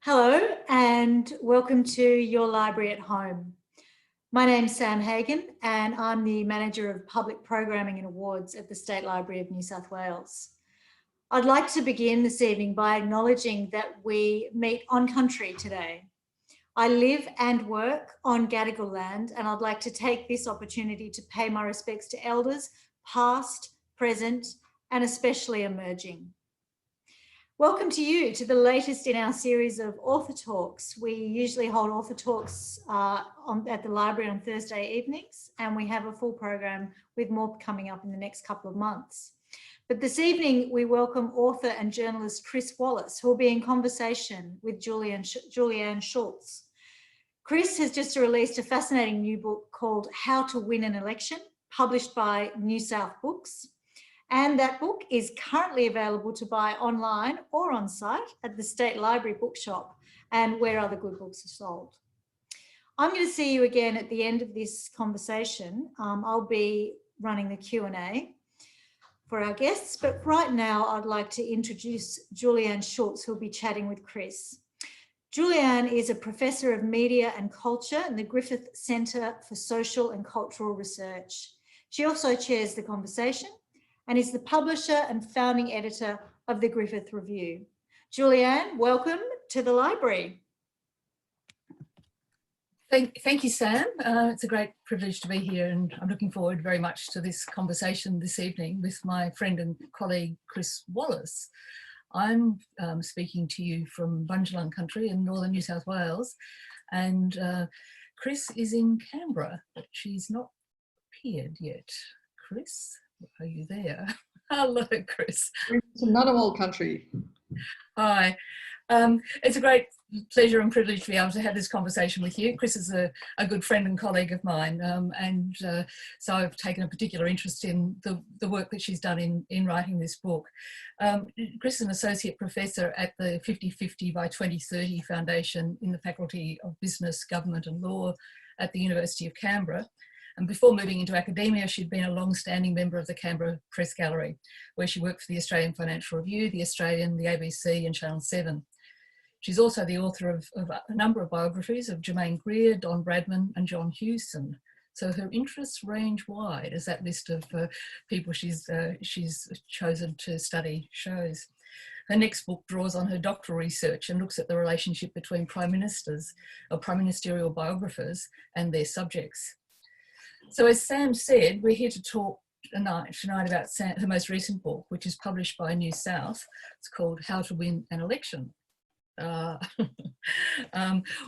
Hello and welcome to Your Library at Home. My name's Sam Hagan and I'm the Manager of Public Programming and Awards at the State Library of New South Wales. I'd like to begin this evening by acknowledging that we meet on country today. I live and work on Gadigal land and I'd like to take this opportunity to pay my respects to elders, past, present and especially emerging. Welcome to you to the latest in our series of author talks. We usually hold author talks at the library on Thursday evenings, and we have a full program with more coming up in the next couple of months. But this evening, we welcome author and journalist Chris Wallace, who will be in conversation with Julianne Schultz. Chris has just released a fascinating new book called How to Win an Election, published by New South Books. And that book is currently available to buy online or on site at the State Library Bookshop and where other good books are sold. I'm going to see you again at the end of this conversation. I'll be running the Q&A for our guests, but right now I'd like to introduce Julianne Schultz, who'll be chatting with Chris. Julianne is a Professor of Media and Culture in the Griffith Centre for Social and Cultural Research. She also chairs the conversation and is the publisher and founding editor of the Griffith Review. Julianne, welcome to the library. Thank you, Sam. It's a great privilege to be here and I'm looking forward very much to this conversation this evening with my friend and colleague, Chris Wallace. I'm speaking to you from Bundjalung country in northern New South Wales, and Chris is in Canberra, but she's not appeared yet. Chris? Are you there? Hello, Chris. It's a Ngunnawal country. Hi. It's a great pleasure and privilege to be able to have this conversation with you. Chris is a good friend and colleague of mine, so I've taken a particular interest in the work that she's done in writing this book. Chris is an associate professor at the 50/50 by 2030 Foundation in the Faculty of Business, Government and Law at the University of Canberra. And before moving into academia, she'd been a long-standing member of the Canberra Press Gallery, where she worked for the Australian Financial Review, the Australian, the ABC and Channel 7. She's also the author of a number of biographies of Germaine Greer, Don Bradman and John Hewson. So her interests range wide, as that list of people she's chosen to study shows. Her next book draws on her doctoral research and looks at the relationship between prime ministers or prime ministerial biographers and their subjects. So as Sam said, we're here to talk tonight about her most recent book, which is published by New South. It's called How to Win an Election,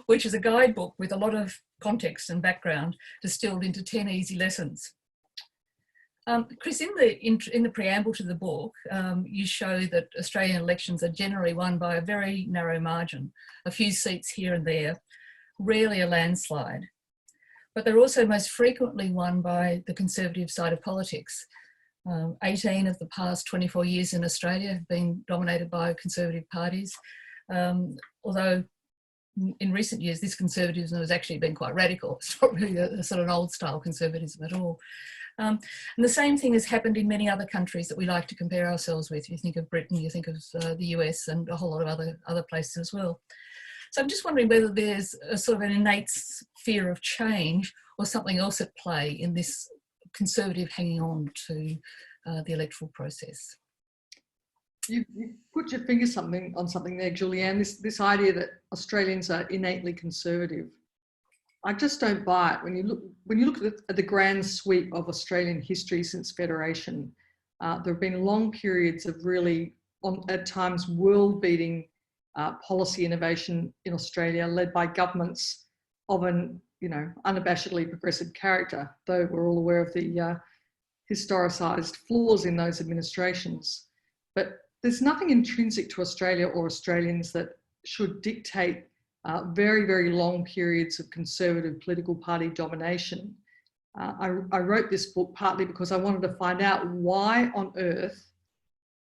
which is a guidebook with a lot of context and background distilled into 10 easy lessons. Chris, in the preamble to the book, you show that Australian elections are generally won by a very narrow margin, a few seats here and there, rarely a landslide. But they're also most frequently won by the conservative side of politics. 18 of the past 24 years in Australia have been dominated by conservative parties, although in recent years this conservatism has actually been quite radical. It's not really a sort of an old style conservatism at all. And the same thing has happened in many other countries that we like to compare ourselves with. You think of Britain, you think of the US and a whole lot of other places as well. So I'm just wondering whether there's a sort of an innate fear of change or something else at play in this conservative hanging on to the electoral process. You put your finger on something there, Julianne, this idea that Australians are innately conservative. I just don't buy it. When you look at the grand sweep of Australian history since Federation, there have been long periods of really, at times, world-beating policy innovation in Australia, led by governments of an unabashedly progressive character, though we're all aware of the historicised flaws in those administrations. But there's nothing intrinsic to Australia or Australians that should dictate very, very long periods of conservative political party domination. I wrote this book partly because I wanted to find out why on earth,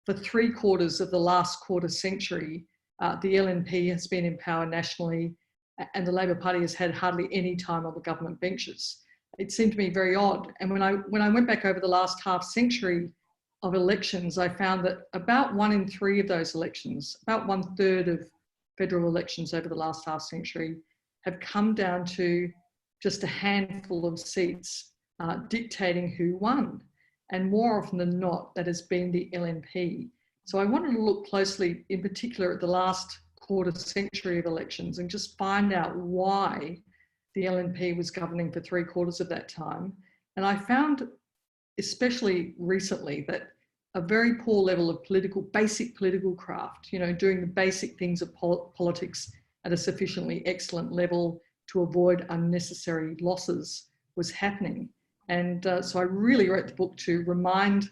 for 3/4 of the last quarter century, the LNP has been in power nationally and the Labor Party has had hardly any time on the government benches. It seemed to me very odd. And when I went back over the last half century of elections, I found that about 1 in 3 of those elections, about 1/3 federal elections over the last half century have come down to just a handful of seats dictating who won. And more often than not, that has been the LNP. So I wanted to look closely, in particular, at the last quarter century of elections and just find out why the LNP was governing for 3/4 of that time. And I found, especially recently, that a very poor level of basic political craft, you know, doing the basic things of politics at a sufficiently excellent level to avoid unnecessary losses was happening. And so I really wrote the book to remind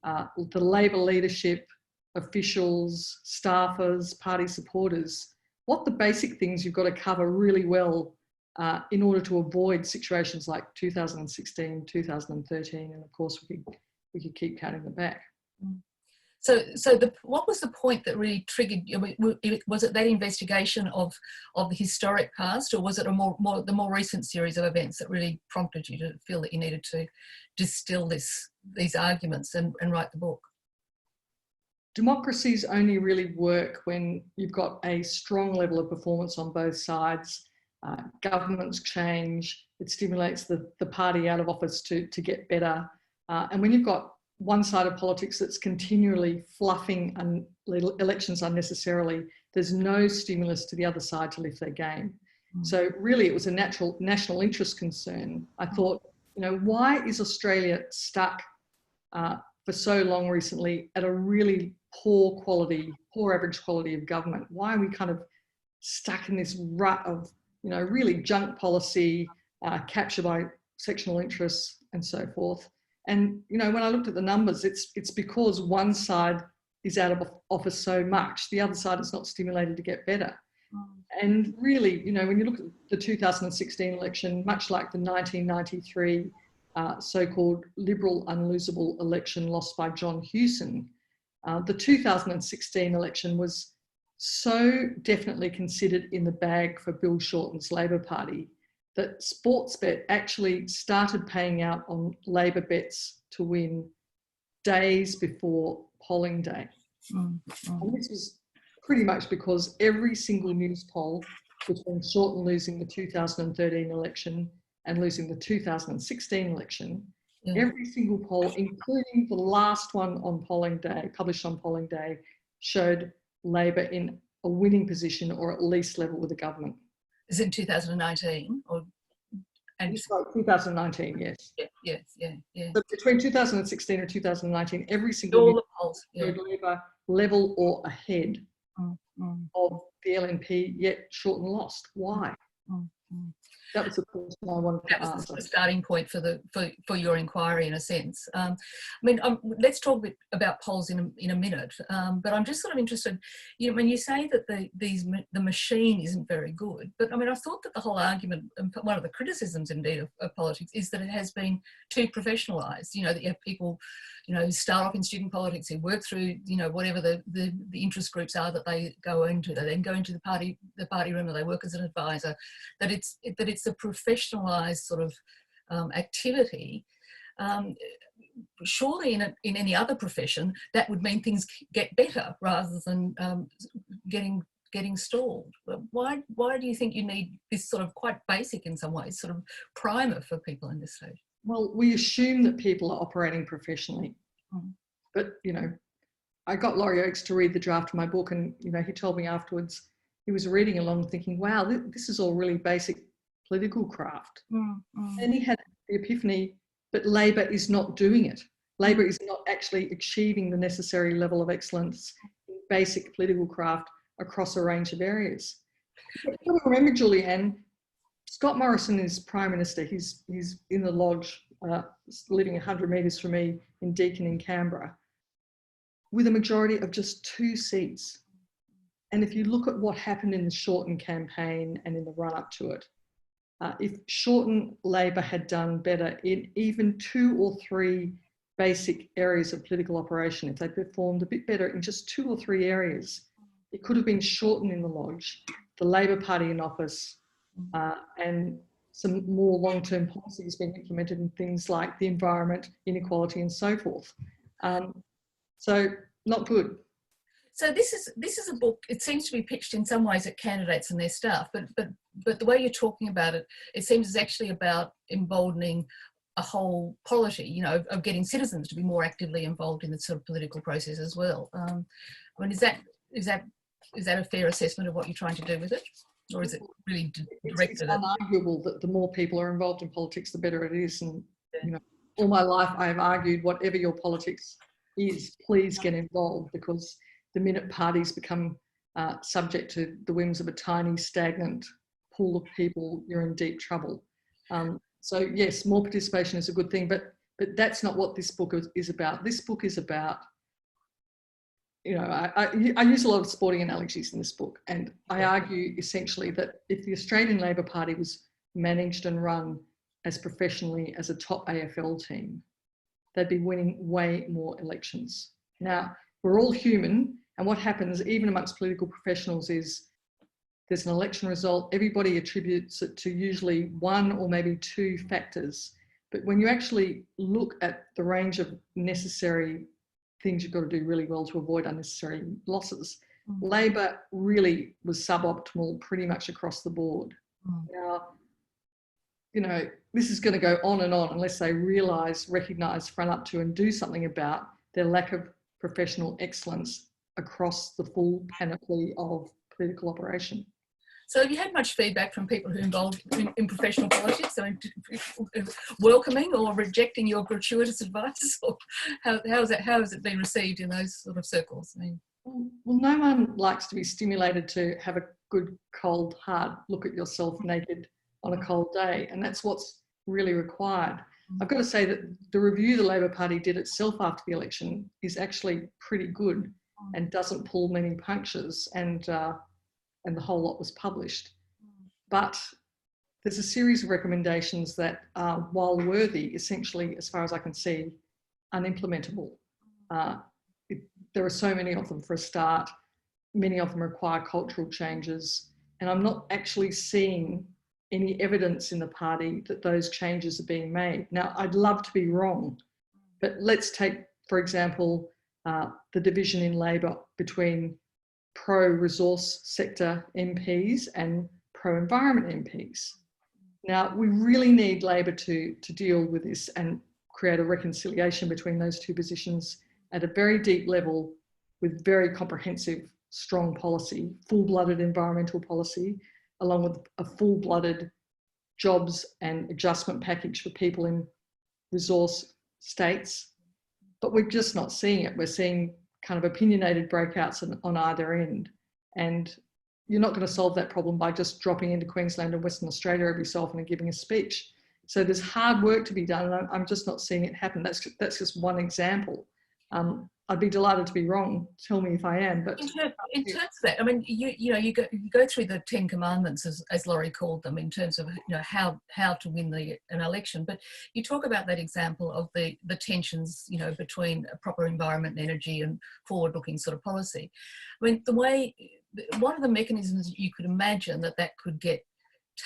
the Labor leadership, officials, staffers, party supporters, what the basic things you've got to cover really well in order to avoid situations like 2016, 2013, and of course we could keep counting them back. So what was the point that really triggered? Was it that investigation of the historic past, or was it the more recent series of events that really prompted you to feel that you needed to distill these arguments and write the book? Democracies only really work when you've got a strong level of performance on both sides. Governments change, it stimulates the party out of office to get better. And when you've got one side of politics that's continually fluffing elections unnecessarily, there's no stimulus to the other side to lift their game. So really it was a national interest concern. I thought, you know, why is Australia stuck for so long recently at a really poor average quality of government? Why are we kind of stuck in this rut of, you know, really junk policy, capture by sectional interests and so forth? And, you know, when I looked at the numbers, it's because one side is out of office so much, the other side is not stimulated to get better. And really, you know, when you look at the 2016 election, much like the 1993 so-called Liberal unlosable election lost by John Hewson, the 2016 election was so definitely considered in the bag for Bill Shorten's Labor Party that Sportsbet actually started paying out on Labor bets to win days before polling day. And this was pretty much because every single news poll between Shorten losing the 2013 election and losing the 2016 election, every single poll, including the last one on polling day, published on polling day, showed Labor in a winning position or at least level with the government. Is it in 2019 or? And 2019, yes. Yeah. So between 2016 and 2019, every single the polls showed Labor level or ahead of the LNP, yet Shorten lost. Why? That was the question I wanted to answer. That was the starting point for your inquiry, in a sense. I mean, let's talk a bit about polls in a minute. But I'm just sort of interested, you know, when you say that the machine isn't very good. But I mean, I thought that the whole argument, and one of the criticisms indeed of politics, is that it has been too professionalised. You know, that you have people, you know, who start off in student politics, who work through, you know, whatever the interest groups are that they go into. They then go into the party room, or they work as an advisor. That it's a professionalised sort of activity. Surely in any other profession, that would mean things get better rather than getting stalled. Why do you think you need this sort of quite basic, in some ways, sort of primer for people in this stage? Well, we assume that people are operating professionally. But, you know, I got Laurie Oakes to read the draft of my book, and, you know, he told me afterwards, he was reading along thinking, wow, this is all really basic political craft. And he had the epiphany that Labor is not doing it. Labor is not actually achieving the necessary level of excellence in basic political craft across a range of areas. But remember, Julianne, Scott Morrison is Prime Minister. He's in the Lodge, living 100 metres from me in Deakin in Canberra, with a majority of just 2 seats. And if you look at what happened in the Shorten campaign and in the run-up to it, if Shorten Labor had done better in even 2 or 3 basic areas of political operation, if they performed a bit better in just 2 or 3 areas, it could have been Shorten in the Lodge, the Labor Party in office, and some more long-term policies being implemented in things like the environment, inequality and so forth. So not good. So this is a book. It seems to be pitched in some ways at candidates and their staff, but the way you're talking about it, it seems it's actually about emboldening a whole polity, you know, of getting citizens to be more actively involved in the sort of political process as well. I mean, is that a fair assessment of what you're trying to do with it, or is it really directed at? It's unarguable that the more people are involved in politics, the better it is. And you know, all my life I have argued, whatever your politics is, please get involved, because the minute parties become subject to the whims of a tiny, stagnant pool of people, you're in deep trouble. So yes, more participation is a good thing, but that's not what this book is about. This book is about, you know, I use a lot of sporting analogies in this book, and I argue essentially that if the Australian Labor Party was managed and run as professionally as a top AFL team, they'd be winning way more elections. Now, we're all human, and what happens even amongst political professionals is there's an election result, everybody attributes it to usually one or maybe two factors. But when you actually look at the range of necessary things you've got to do really well to avoid unnecessary losses, Labor really was suboptimal pretty much across the board. Now, you know, this is going to go on and on unless they recognise, front up to and do something about their lack of professional excellence across the full panoply of political operation. So have you had much feedback from people who are involved in professional politics? I mean, welcoming or rejecting your gratuitous advice? Or how has it been received in those sort of circles? I mean, well, no one likes to be stimulated to have a good, cold, hard look at yourself naked on a cold day. And that's what's really required. I've got to say that the review the Labor Party did itself after the election is actually pretty good and doesn't pull many punches, and the whole lot was published. But there's a series of recommendations that are, while worthy, essentially, as far as I can see, unimplementable. There are so many of them for a start. Many of them require cultural changes, and I'm not actually seeing any evidence in the party that those changes are being made. Now, I'd love to be wrong, but let's take, for example, the division in Labor between pro-resource sector MPs and pro-environment MPs. Now, we really need Labor to deal with this and create a reconciliation between those two positions at a very deep level with very comprehensive, strong policy, full-blooded environmental policy, along with a full-blooded jobs and adjustment package for people in resource states. But we're just not seeing it. We're seeing kind of opinionated breakouts on either end. And you're not going to solve that problem by just dropping into Queensland and Western Australia every so often and giving a speech. So there's hard work to be done, and I'm just not seeing it happen. That's just one example. I'd be delighted to be wrong. Tell me if I am. But in terms of that, I mean, you go through the 10 Commandments, as Laurie called them, in terms of how to win an election. But you talk about that example of the tensions, between a proper environment and energy and forward-looking sort of policy. I mean, one of the mechanisms you could imagine that could get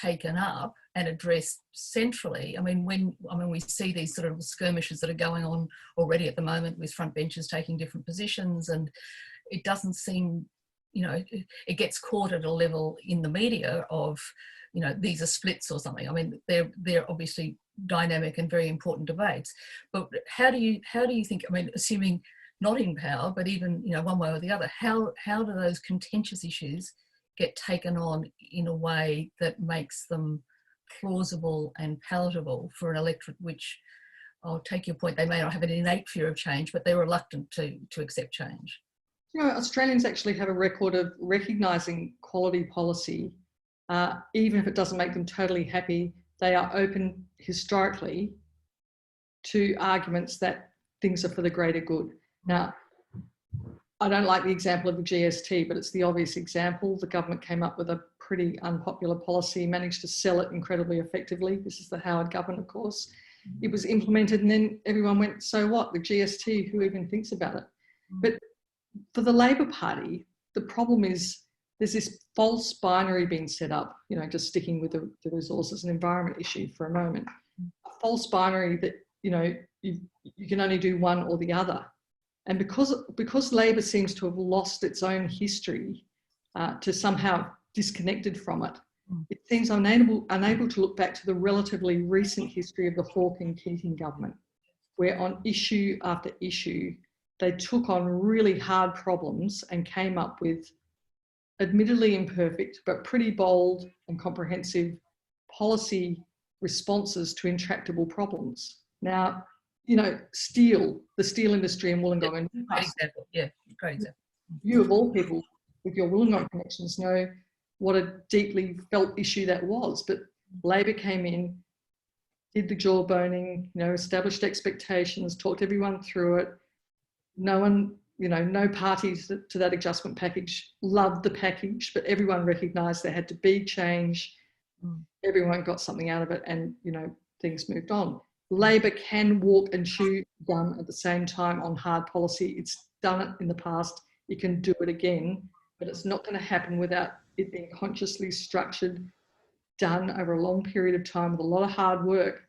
taken up and addressed centrally. I mean, when we see these sort of skirmishes that are going on already at the moment with front benches taking different positions, and it doesn't seem, it gets caught at a level in the media of, these are splits or something. I mean, they're obviously dynamic and very important debates. But how do you think? I mean, assuming not in power, but even one way or the other, how do those contentious issues get taken on in a way that makes them plausible and palatable for an electorate which, I'll take your point, they may not have an innate fear of change, but they're reluctant to accept change? Australians actually have a record of recognising quality policy, even if it doesn't make them totally happy. They are open historically to arguments that things are for the greater good. Now, I don't like the example of the GST, but it's the obvious example. The government came up with a pretty unpopular policy, managed to sell it incredibly effectively. This is the Howard government, of course. It was implemented and then everyone went, so what? The GST, who even thinks about it? But for the Labor Party, the problem is there's this false binary being set up, just sticking with the resources and environment issue for a moment. A false binary that, you can only do one or the other. And because Labor seems to have lost its own history, to somehow disconnected from it, it seems unable to look back to the relatively recent history of the Hawke and Keating government, where on issue after issue, they took on really hard problems and came up with admittedly imperfect, but pretty bold and comprehensive policy responses to intractable problems. Now, you know, the steel industry in Wollongong and Great Newcastle. example. Yeah, great example. You of all people with your Wollongong connections know what a deeply felt issue that was. But Labor came in, did the jawboning, you know, established expectations, talked everyone through it. No one, you know, no parties to that adjustment package loved the package, but everyone recognised there had to be change. Everyone got something out of it, and, you know, things moved on. Labor can walk and chew gum at the same time on hard policy. It's done it in the past. It can do it again, but it's not going to happen without it being consciously structured, done over a long period of time with a lot of hard work.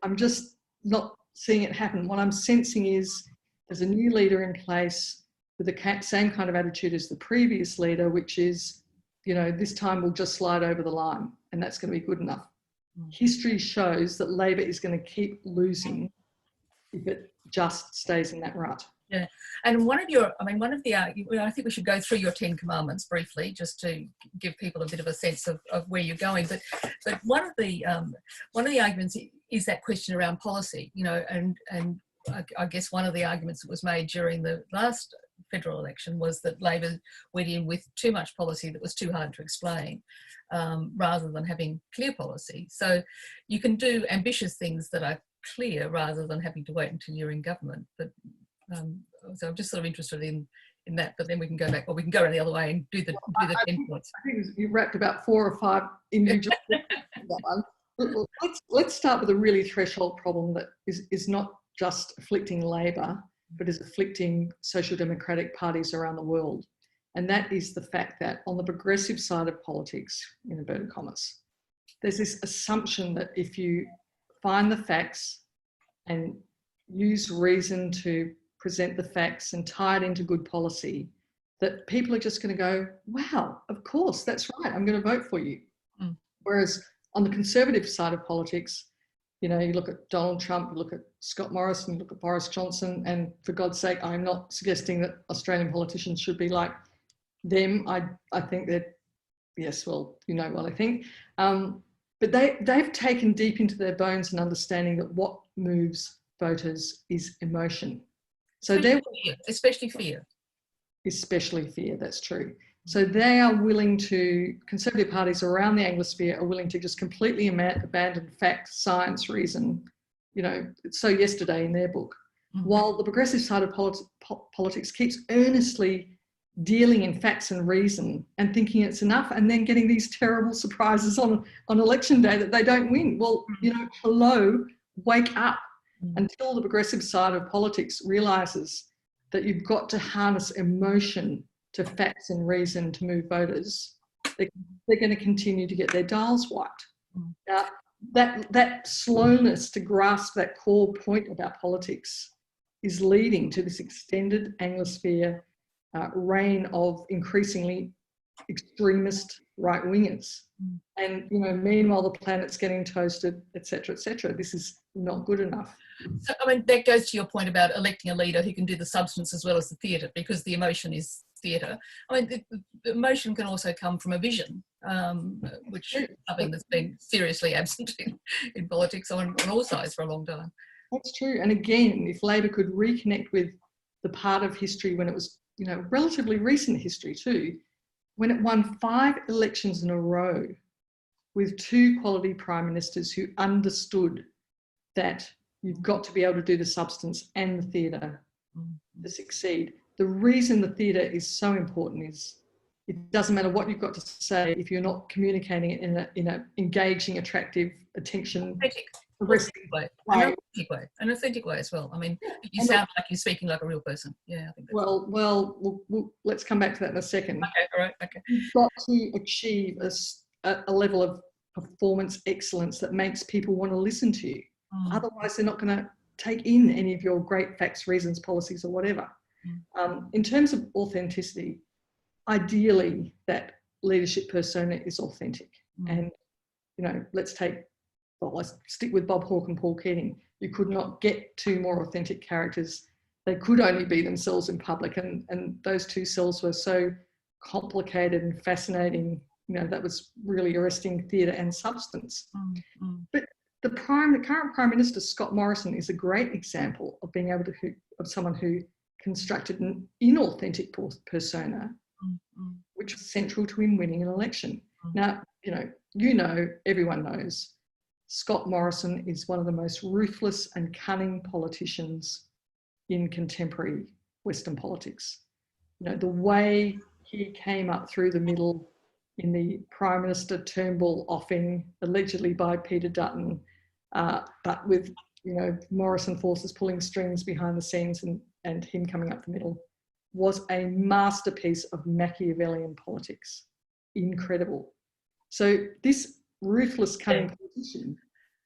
I'm just not seeing it happen. What I'm sensing is there's a new leader in place with the same kind of attitude as the previous leader, which is, you know, this time we'll just slide over the line and that's going to be good enough. History shows that Labor is going to keep losing if it just stays in that rut. Yeah, and one of the, I think we should go through your 10 commandments briefly, just to give people a bit of a sense of where you're going. But one of the arguments is that question around policy, you know, and I guess one of the arguments that was made during the last federal election was that Labor went in with too much policy that was too hard to explain, rather than having clear policy. So you can do ambitious things that are clear rather than having to wait until you're in government. But so I'm just sort of interested in that, but then we can go back, or we can go around the other way and do the 10 points. I think you wrapped about 4 or 5 individual that one. Let's start with a really threshold problem that is not just afflicting Labor, but is afflicting social democratic parties around the world. And that is the fact that on the progressive side of politics, in inverted commas, there's this assumption that if you find the facts and use reason to present the facts and tie it into good policy, that people are just going to go, wow, of course, that's right, I'm going to vote for you. Whereas on the conservative side of politics, you know, you look at Donald Trump, you look at Scott Morrison, you look at Boris Johnson, and for God's sake, I'm not suggesting that Australian politicians should be like them. I think that, yes, well, you know what I think. But they've taken deep into their bones an understanding that what moves voters is emotion. So especially fear. Especially fear, that's true. So they are willing to, conservative parties around the Anglosphere are willing to just completely abandon fact, science, reason, you know, so yesterday in their book. While the progressive side of politics keeps earnestly dealing in facts and reason and thinking it's enough, and then getting these terrible surprises on election day that they don't win. Well, you know, hello, wake up. Until the progressive side of politics realises that you've got to harness emotion to facts and reason to move voters, they're going to continue to get their dials wiped. Now, that slowness to grasp that core point about politics is leading to this extended Anglosphere reign of increasingly extremist right-wingers. And, you know, meanwhile, the planet's getting toasted, et cetera, et cetera. This is not good enough. So, I mean, that goes to your point about electing a leader who can do the substance as well as the theatre, because the emotion is theatre. I mean, the emotion can also come from a vision, which is something that's been seriously absent in politics on all sides for a long time. That's true. And again, if Labor could reconnect with the part of history when it was, you know, relatively recent history too, when it won 5 elections in a row with 2 quality prime ministers who understood that you've got to be able to do the substance and the theatre to succeed. The reason the theatre is so important is it doesn't matter what you've got to say if you're not communicating it in a engaging, attractive, attention, authentic way. An authentic way as well. I mean, you sound like you're speaking like a real person. Yeah, I think that's well, let's come back to that in a second. Okay, all right, okay. You've got to achieve a level of performance excellence that makes people want to listen to you. Otherwise, they're not going to take in any of your great facts, reasons, policies, or whatever. In terms of authenticity, ideally that leadership persona is authentic. And, you know, let's stick with Bob Hawke and Paul Keating. You could not get two more authentic characters. They could only be themselves in public. And those two selves were so complicated and fascinating. You know, that was really arresting theatre and substance. But the current Prime Minister, Scott Morrison, is a great example of being able to, of someone who constructed an inauthentic persona, which was central to him winning an election. Now, everyone knows Scott Morrison is one of the most ruthless and cunning politicians in contemporary Western politics. You know, the way he came up through the middle in the Prime Minister Turnbull offing, allegedly by Peter Dutton, but with, you know, Morrison forces pulling strings behind the scenes and him coming up the middle, was a masterpiece of Machiavellian politics. Incredible. So this ruthless, cunning politician,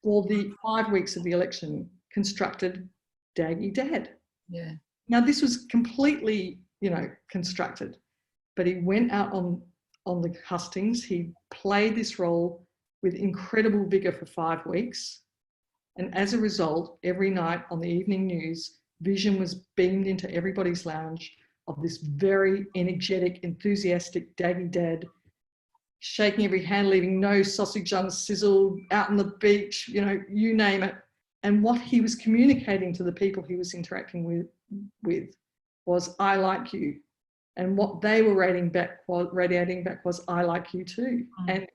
for the 5 weeks of the election, constructed Daggy Dad. Yeah. Now, this was completely, you know, constructed, but he went out on the hustings. He played this role with incredible vigour for 5 weeks. And as a result, every night on the evening news, vision was beamed into everybody's lounge of this very energetic, enthusiastic Daggy Dad, shaking every hand, leaving no sausage unsizzled, out on the beach, you know, you name it. And what he was communicating to the people he was interacting with was, I like you. And what they were radiating back was, I like you too. And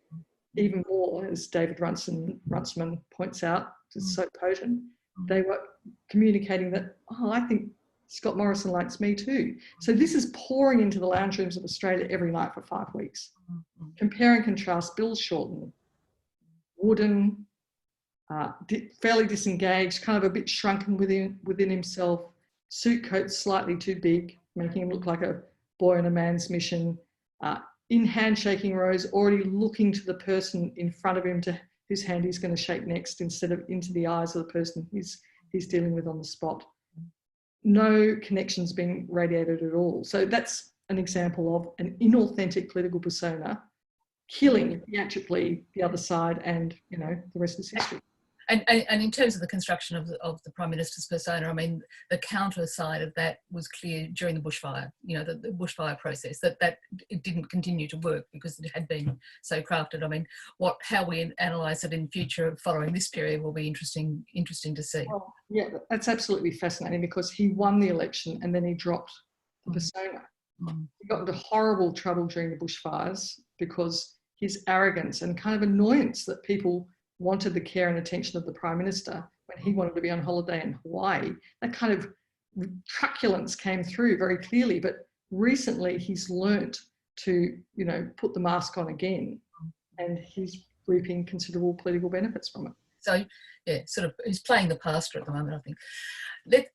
even more, as David Runciman points out, it's so potent, they were communicating that, oh, I think Scott Morrison likes me too. So this is pouring into the lounge rooms of Australia every night for 5 weeks. Compare and contrast Bill Shorten, wooden, fairly disengaged, kind of a bit shrunken within himself, suit coat slightly too big, making him look like a boy on a man's mission, in handshaking rows, already looking to the person in front of him to whose hand he's going to shake next, instead of into the eyes of the person he's dealing with on the spot. No connections being radiated at all. So that's an example of an inauthentic political persona killing theatrically the other side, and, you know, the rest is history. And in terms of the construction of the Prime Minister's persona, I mean, the counter side of that was clear during the bushfire, you know, the bushfire process, that it didn't continue to work because it had been so crafted. I mean, how we analyse it in future following this period will be interesting to see. Well, yeah, that's absolutely fascinating, because he won the election and then he dropped the persona. He got into horrible trouble during the bushfires because his arrogance and kind of annoyance that people wanted the care and attention of the Prime Minister when he wanted to be on holiday in Hawaii. That kind of truculence came through very clearly, but recently he's learnt to, you know, put the mask on again, and he's reaping considerable political benefits from it. So, yeah, sort of, he's playing the pastor at the moment, I think.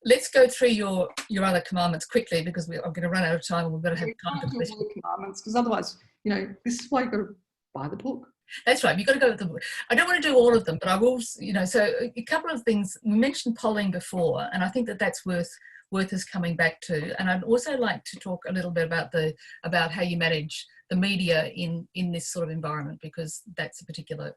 Let's go through your other commandments quickly, because I'm going to run out of time and we've got to have time for questions. Commandments, because otherwise, you know, this is why you've got to buy the book. That's right. You've got to go with the book. I don't want to do all of them, but I will, you know, so a couple of things. We mentioned polling before, and I think that's worth us coming back to. And I'd also like to talk a little bit about how you manage the media in this sort of environment, because that's a particular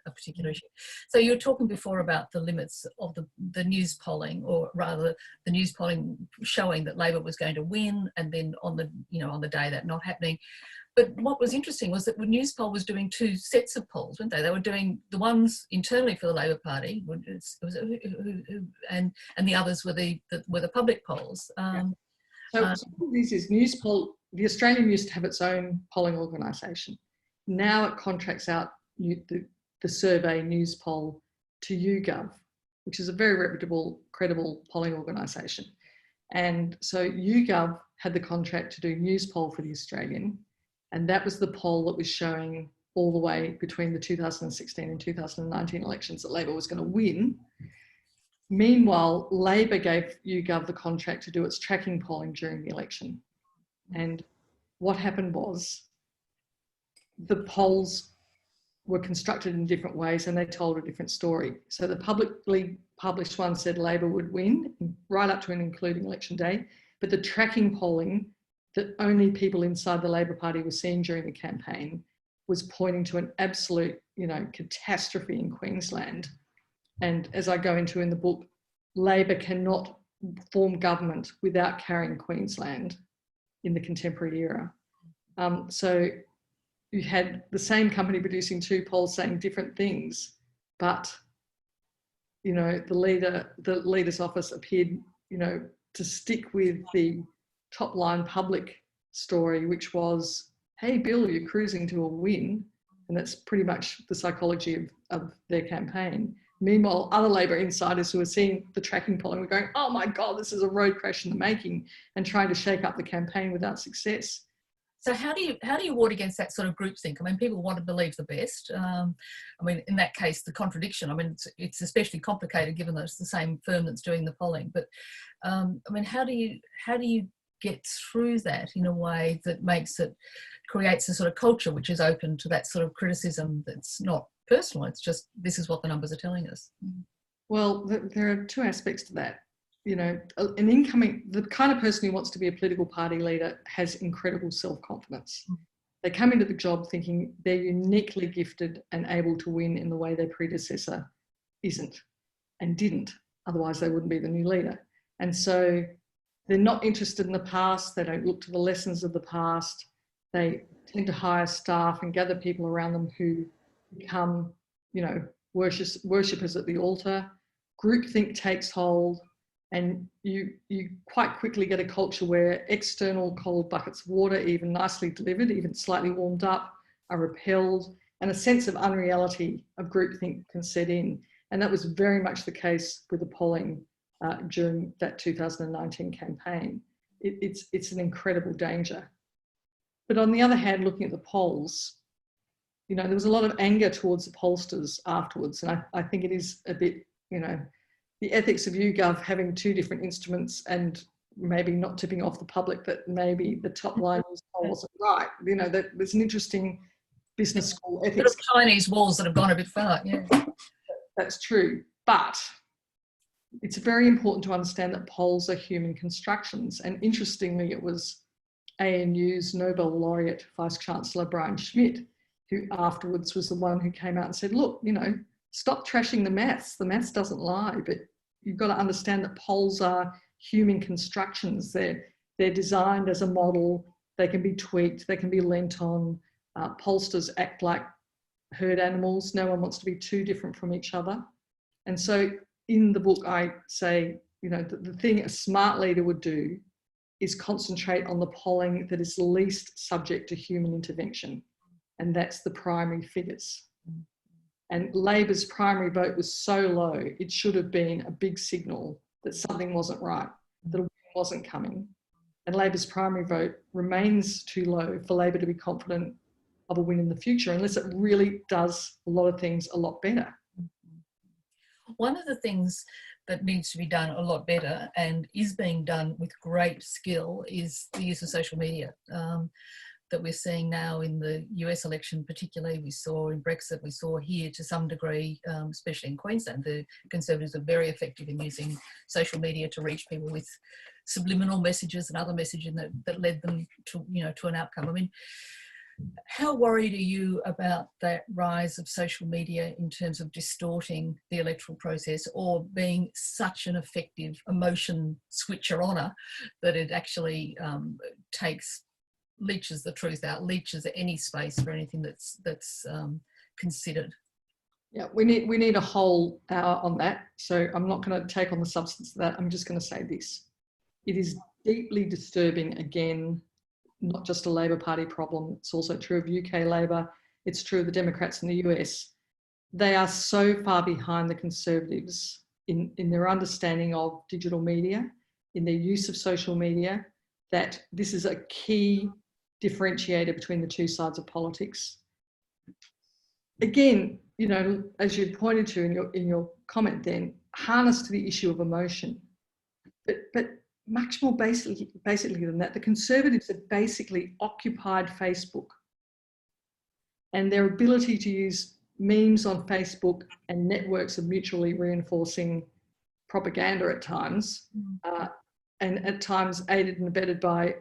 issue. So you were talking before about the limits of the news polling, or rather the news polling showing that Labor was going to win, and then on the day that not happening. But what was interesting was that Newspoll was doing two sets of polls, weren't they? They were doing the ones internally for the Labor Party, and the others were the public polls. So this is Newspoll. The Australian used to have its own polling organisation. Now it contracts out the survey Newspoll to YouGov, which is a very reputable, credible polling organisation. And so YouGov had the contract to do Newspoll for the Australian. And that was the poll that was showing all the way between the 2016 and 2019 elections that Labor was going to win. Meanwhile, Labor gave YouGov the contract to do its tracking polling during the election. And what happened was the polls were constructed in different ways and they told a different story. So the published one said Labor would win, right up to and including election day. But the tracking polling that only people inside the Labor Party were seeing during the campaign was pointing to an absolute, catastrophe in Queensland. And as I go into in the book, Labor cannot form government without carrying Queensland in the contemporary era. So you had the same company producing two polls saying different things, but the leader's office appeared, to stick with the top line public story, which was, hey, Bill, you're cruising to a win. And that's pretty much the psychology of their campaign. Meanwhile, other Labor insiders who are seeing the tracking polling were going, oh my God, this is a road crash in the making, and trying to shake up the campaign without success. So how do you ward against that sort of groupthink? I mean, people want to believe the best. In that case, the contradiction, it's especially complicated given that it's the same firm that's doing the polling. But how do you get through that in a way that creates a sort of culture which is open to that sort of criticism that's not personal, it's just, this is what the numbers are telling us? Well, there are two aspects to that. The kind of person who wants to be a political party leader has incredible self-confidence. They come into the job thinking they're uniquely gifted and able to win in the way their predecessor isn't and didn't. Otherwise, they wouldn't be the new leader. And so they're not interested in the past. They don't look to the lessons of the past. They tend to hire staff and gather people around them who become, worshippers at the altar. Groupthink takes hold, and you quite quickly get a culture where external cold buckets of water, even nicely delivered, even slightly warmed up, are repelled, and a sense of unreality of groupthink can set in. And that was very much the case with the polling during that 2019 campaign. It's an incredible danger. But on the other hand, looking at the polls, there was a lot of anger towards the pollsters afterwards. And I think it is a bit, the ethics of YouGov having two different instruments and maybe not tipping off the public that maybe the top line poll wasn't right. That there's an interesting business school ethics. Chinese walls that have gone a bit far, yeah. That's true. But it's very important to understand that polls are human constructions. And interestingly, it was ANU's Nobel laureate Vice-Chancellor Brian Schmidt, who afterwards was the one who came out and said, look, stop trashing the maths. The maths doesn't lie, but you've got to understand that polls are human constructions. They're designed as a model. They can be tweaked. They can be lent on. Pollsters act like herd animals. No one wants to be too different from each other. And so in the book, I say, the thing a smart leader would do is concentrate on the polling that is least subject to human intervention. And that's the primary figures. And Labor's primary vote was so low, it should have been a big signal that something wasn't right, that a win wasn't coming. And Labor's primary vote remains too low for Labor to be confident of a win in the future, unless it really does a lot of things a lot better. One of the things that needs to be done a lot better and is being done with great skill is the use of social media. That we're seeing now in the US election, particularly we saw in Brexit, we saw here to some degree, especially in Queensland, the Conservatives are very effective in using social media to reach people with subliminal messages and other messaging that led them to, to an outcome. How worried are you about that rise of social media in terms of distorting the electoral process or being such an effective emotion switcher-oner that it actually leaches the truth out, leaches any space for anything that's considered? Yeah, we need a whole hour on that. So I'm not going to take on the substance of that. I'm just going to say this. It is deeply disturbing, again, not just a Labor Party problem. It's also true of UK Labor. It's true of the Democrats in the US. They are so far behind the Conservatives in their understanding of digital media, in their use of social media, that this is a key differentiator between the two sides of politics. Again, as you pointed to in your comment then, harness to the issue of emotion. But much more basically than that, the Conservatives have basically occupied Facebook, and their ability to use memes on Facebook and networks of mutually reinforcing propaganda at times, and at times aided and abetted by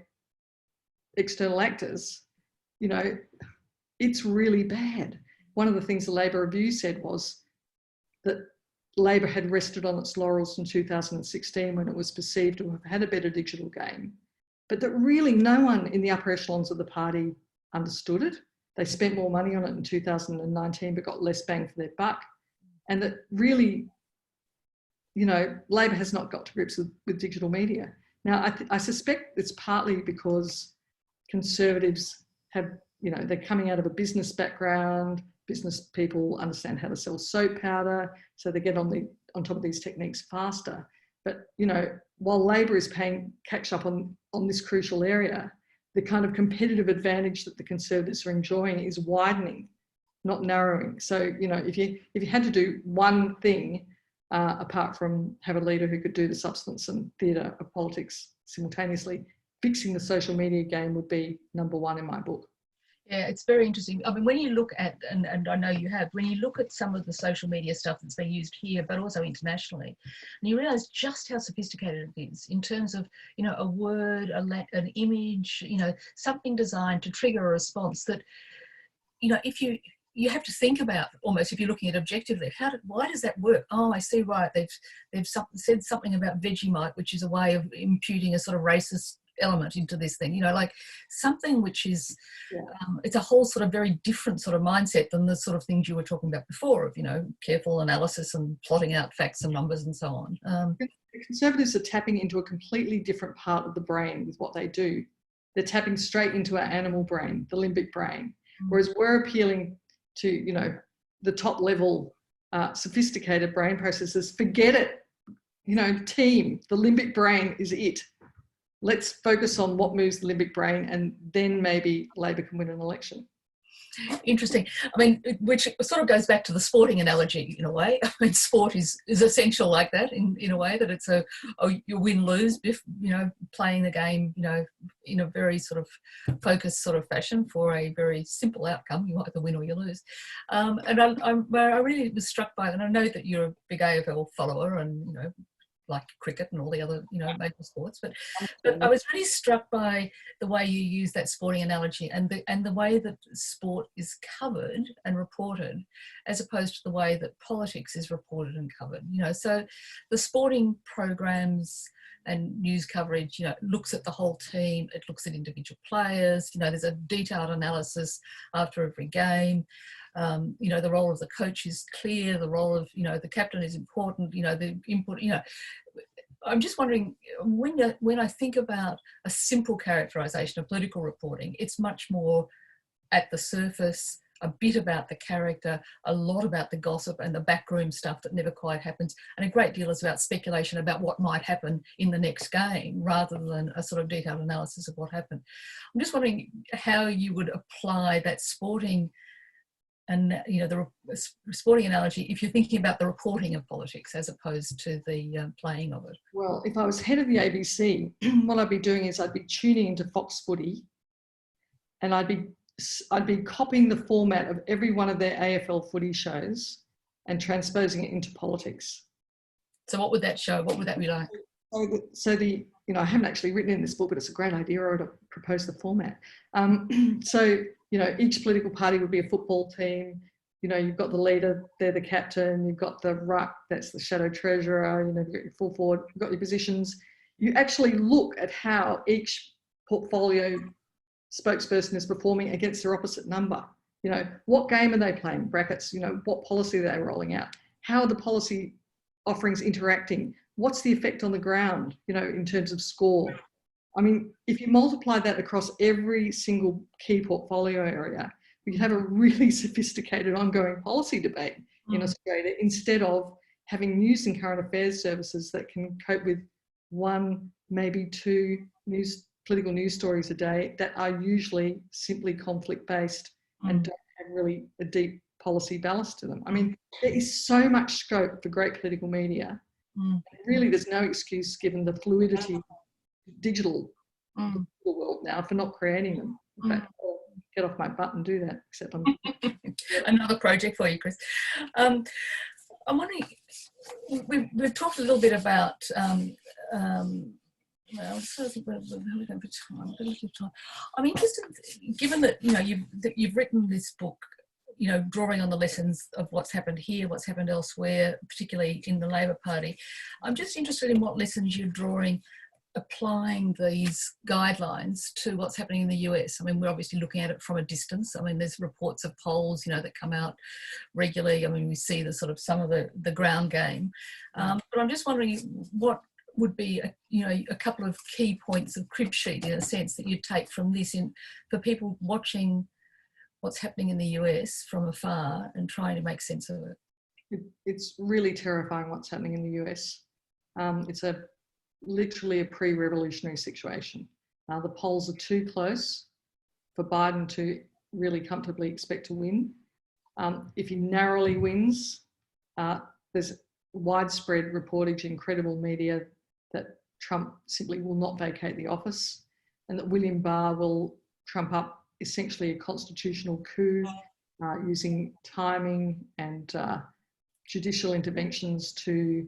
external actors, you know, it's really bad. One of the things the Labor Review said was that Labor had rested on its laurels in 2016 when it was perceived to have had a better digital game, but that really no one in the upper echelons of the party understood it. They spent more money on it in 2019, but got less bang for their buck. And that really, you know, Labor has not got to grips with digital media. Now, I suspect it's partly because Conservatives have, you know, they're coming out of a business background. Business people understand how to sell soap powder, so they get on top of these techniques faster. But, you know, while Labor is paying catch up on this crucial area, the kind of competitive advantage that the Conservatives are enjoying is widening, not narrowing. So, you know, if you had to do one thing, apart from have a leader who could do the substance and theatre of politics simultaneously, fixing the social media game would be number one in my book. Yeah, it's very interesting. I mean, when you look at, and I know you have, when you look at some of the social media stuff that's being used here, but also internationally, and you realise just how sophisticated it is in terms of, you know, a word, an image, you know, something designed to trigger a response that, you know, if you have to think about almost, if you're looking at objectively, why does that work? Oh, I see, right. They've said something about Vegemite, which is a way of imputing a sort of racist element into this thing, you know, like something which is, it's a whole sort of very different sort of mindset than the sort of things you were talking about before of, you know, careful analysis and plotting out facts and numbers and so on. The Conservatives are tapping into a completely different part of the brain with what they do. They're tapping straight into our animal brain, the limbic brain, whereas we're appealing to, you know, the top level sophisticated brain processes. Forget it, you know, team, the limbic brain is it. Let's focus on what moves the limbic brain, and then maybe Labor can win an election. Interesting. I mean, which sort of goes back to the sporting analogy in a way. I mean, sport is essential like that in a way, that it's you win-lose, you know, playing the game, you know, in a very sort of focused sort of fashion for a very simple outcome. You either win or you lose. And I really was struck by it, and I know that you're a big AFL follower and, you know, like cricket and all the other, you know, major sports, but I was really struck by the way you use that sporting analogy and the way that sport is covered and reported, as opposed to the way that politics is reported and covered. You know, so the sporting programs and news coverage, you know, looks at the whole team, it looks at individual players, you know, there's a detailed analysis after every game. You know, the role of the coach is clear, the role of, you know, the captain is important, you know, the input, you know. I'm just wondering, when I think about a simple characterisation of political reporting, it's much more at the surface, a bit about the character, a lot about the gossip and the backroom stuff that never quite happens, and a great deal is about speculation about what might happen in the next game rather than a sort of detailed analysis of what happened. I'm just wondering how you would apply that sporting and, you know, the sporting analogy if you're thinking about the reporting of politics as opposed to the playing of it. Well, if I was head of the ABC, what I'd be doing is I'd be tuning into Fox Footy, and I'd be copying the format of every one of their AFL footy shows and transposing it into politics. So what would that show? What would that be like? So you know, I haven't actually written in this book, but it's a great idea. I would propose the format. So, you know, each political party would be a football team. You know, you've got the leader, they're the captain. You've got the ruck, that's the shadow treasurer. You know, you've got your full forward, you've got your positions. You actually look at how each portfolio spokesperson is performing against their opposite number. You know, what game are they playing? Brackets, you know, what policy are they rolling out? How are the policy offerings interacting? What's the effect on the ground, you know, in terms of score? I mean, if you multiply that across every single key portfolio area, we could have a really sophisticated ongoing policy debate in Australia, instead of having news and current affairs services that can cope with one, maybe two political news stories a day that are usually simply conflict-based and don't have really a deep policy ballast to them. I mean, there is so much scope for great political media. Really, there's no excuse, given the fluidity of digital world now, for not creating them. In fact, I'll get off my butt and do that, except I'm... Another project for you, Chris. I'm wondering, we've talked a little bit about well, so I think we're going for time. I'm interested, given that you've written this book, drawing on the lessons of what's happened here, what's happened elsewhere, particularly in the Labor Party. I'm just interested in what lessons you're drawing, applying these guidelines to what's happening in the US. I mean, we're obviously looking at it from a distance. I mean, there's reports of polls, that come out regularly. I mean, we see the sort of some of the ground game. But I'm just wondering what would be a couple of key points of crib sheet, in a sense, that you take from this for people watching what's happening in the US from afar and trying to make sense of it. It's really terrifying what's happening in the US. It's literally a pre-revolutionary situation. The polls are too close for Biden to really comfortably expect to win. If he narrowly wins, there's widespread reportage in credible media that Trump simply will not vacate the office, and that William Barr will trump up essentially a constitutional coup using timing and judicial interventions to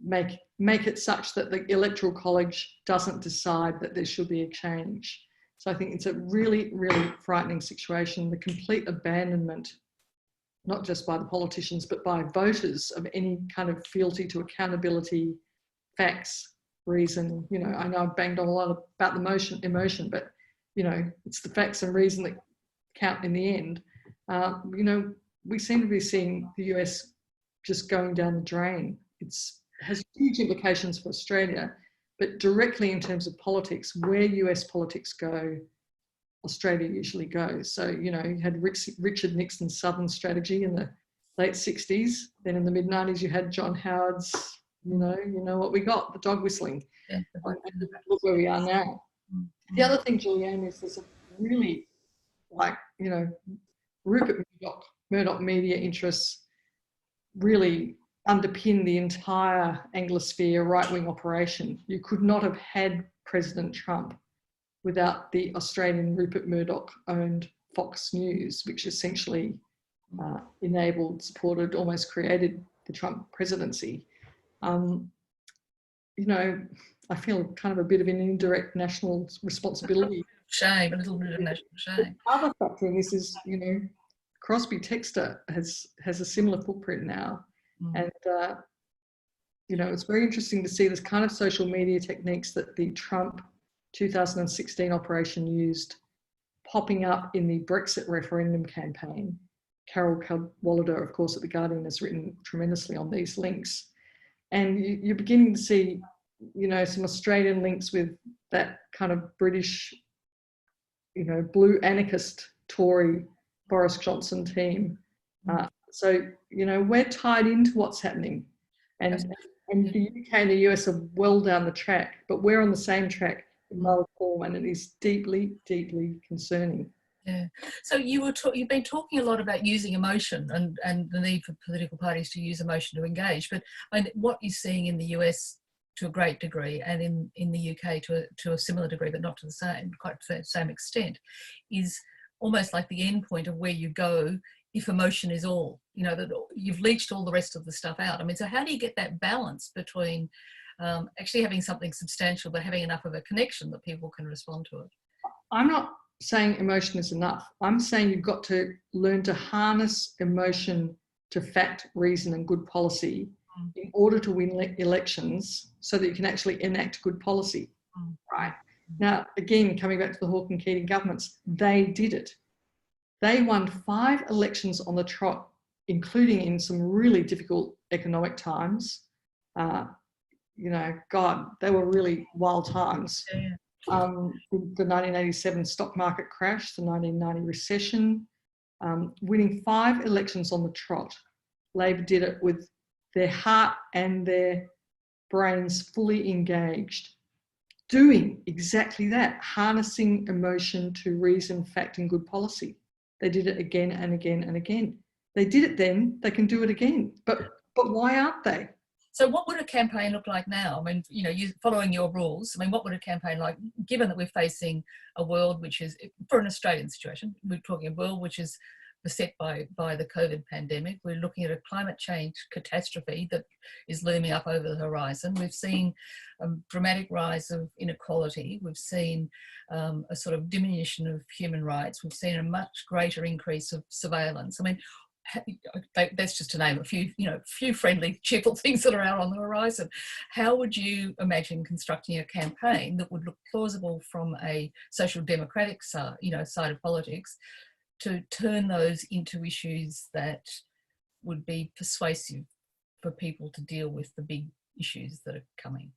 make it such that the Electoral College doesn't decide that there should be a change. So I think it's a really, really frightening situation. The complete abandonment, not just by the politicians, but by voters, of any kind of fealty to accountability, facts, reason. I know I've banged on a lot about the emotion, but it's the facts and reason that count in the end. We seem to be seeing the US just going down the drain. It has huge implications for Australia, but directly in terms of politics, where US politics go, Australia usually goes. So, you had Richard Nixon's Southern strategy in the late 60s. Then in the mid 90s, you had John Howard's, you know what we got, the dog whistling. Yeah. And look where we are now. The other thing, Julianne, is there's a really, Rupert Murdoch media interests really underpin the entire Anglosphere right-wing operation. You could not have had President Trump without the Australian Rupert Murdoch-owned Fox News, which essentially enabled, supported, almost created the Trump presidency. I feel kind of a bit of an indirect national responsibility. Shame, a little bit of national shame. The other factor in this is, Crosby Textor has a similar footprint now. And, it's very interesting to see this kind of social media techniques that the Trump 2016 operation used popping up in the Brexit referendum campaign. Carol Cadwalladr, of course, at The Guardian, has written tremendously on these links. And you're beginning to see, some Australian links with that kind of British, blue anarchist Tory Boris Johnson team. So, we're tied into what's happening. And the UK and the US are well down the track, but we're on the same track in moral form, and it is deeply, deeply concerning. Yeah. So you've been talking a lot about using emotion and the need for political parties to use emotion to engage. But what you're seeing in the US to a great degree, and in the UK to a similar degree, but not to quite the same extent, is almost like the end point of where you go if emotion is all, that you've leached all the rest of the stuff out. I mean, so how do you get that balance between actually having something substantial, but having enough of a connection that people can respond to it? I'm not saying emotion is enough. I'm saying you've got to learn to harness emotion to fact, reason, and good policy in order to win elections, so that you can actually enact good policy, right? Now, again, coming back to the Hawke and Keating governments, they did it. They won 5 elections on the trot, including in some really difficult economic times. God, they were really wild times. Yeah. The 1987 stock market crash, the 1990 recession, winning 5 elections on the trot. Labor did it with their heart and their brains fully engaged, doing exactly that, harnessing emotion to reason, fact, and good policy. They did it again and again and again. They did it then, they can do it again. But why aren't they? So what would a campaign look like now? I mean, you following your rules, what would a campaign like, given that we're facing a world which is, for an Australian situation, we're talking a world which is beset by the COVID pandemic. We're looking at a climate change catastrophe that is looming up over the horizon. We've seen a dramatic rise of inequality. We've seen a sort of diminution of human rights. We've seen a much greater increase of surveillance. I mean, that's just to name a few, few friendly, cheerful things that are out on the horizon. How would you imagine constructing a campaign that would look plausible from a social democratic side, side of politics, to turn those into issues that would be persuasive for people to deal with the big issues that are coming?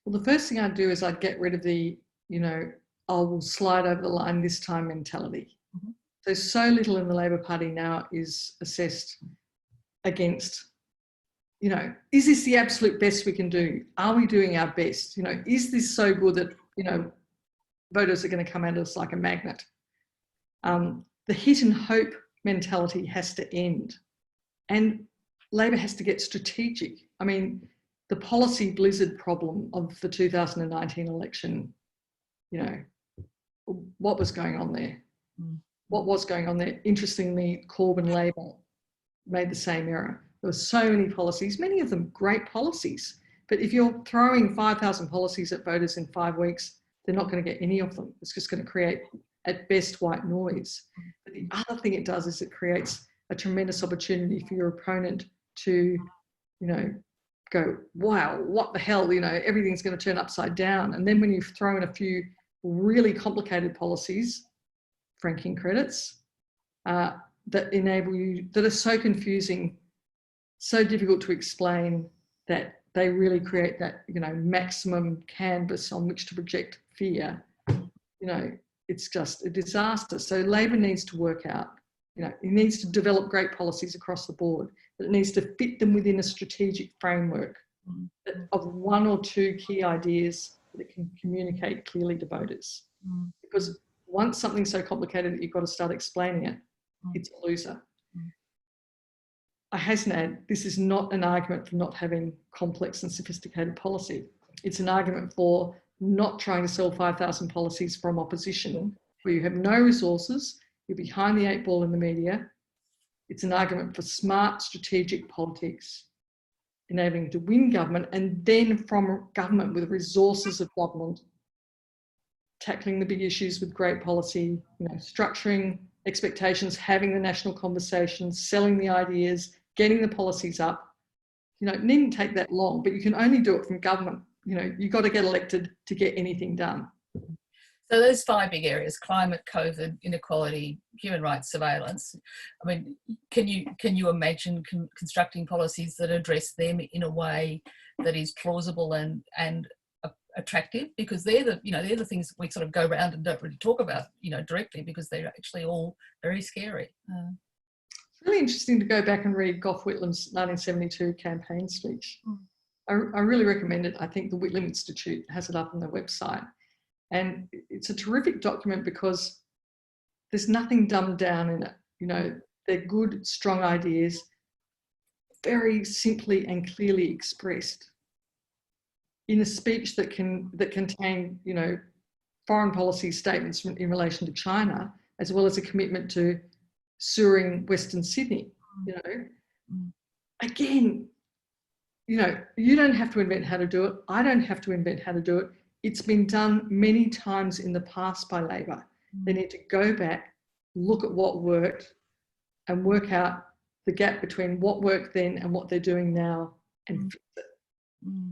Well, the first thing I'd do is I'd get rid of the, I will slide over the line this time mentality. Mm-hmm. So little in the Labor Party now is assessed against, is this the absolute best we can do? Are we doing our best? Is this so good that, voters are going to come at us like a magnet? The hit and hope mentality has to end. And Labor has to get strategic. I mean, the policy blizzard problem of the 2019 election, what was going on there? Mm. What was going on there? Interestingly, Corbyn Labor made the same error. There were so many policies, many of them great policies. But if you're throwing 5,000 policies at voters in 5 weeks, they're not going to get any of them. It's just going to create, at best, white noise. But the other thing it does is it creates a tremendous opportunity for your opponent to, go, wow, what the hell, everything's going to turn upside down. And then when you throw in a few really complicated policies, franking credits, that enable you, that are so confusing, so difficult to explain, that they really create that, maximum canvas on which to project fear. It's just a disaster. So Labor needs to work out, it needs to develop great policies across the board, but it needs to fit them within a strategic framework of 1 or 2 key ideas that it can communicate clearly to voters. Because once something's so complicated that you've got to start explaining it, it's a loser. I hasten to add, this is not an argument for not having complex and sophisticated policy. It's an argument for not trying to sell 5,000 policies from opposition, where you have no resources, you're behind the 8 ball in the media. It's an argument for smart strategic politics, enabling to win government, and then from government, with resources of government, tackling the big issues with great policy, structuring expectations, having the national conversations, selling the ideas, getting the policies up. It needn't take that long, but you can only do it from government. You've got to get elected to get anything done. So those 5 big areas: climate, COVID, inequality, human rights, surveillance. I mean, can you imagine constructing policies that address them in a way that is plausible and attractive? Because they're the things that we sort of go around and don't really talk about, directly, because they're actually all very scary. It's really interesting to go back and read Gough Whitlam's 1972 campaign speech. I really recommend it. I think the Whitlam Institute has it up on their website. And it's a terrific document because there's nothing dumbed down in it. They're good, strong ideas, very simply and clearly expressed in a speech that contain, foreign policy statements in relation to China, as well as a commitment to sewering Western Sydney. Again, you don't have to invent how to do it. I don't have to invent how to do it. It's been done many times in the past by Labor. They need to go back, look at what worked, and work out the gap between what worked then and what they're doing now, and fix it.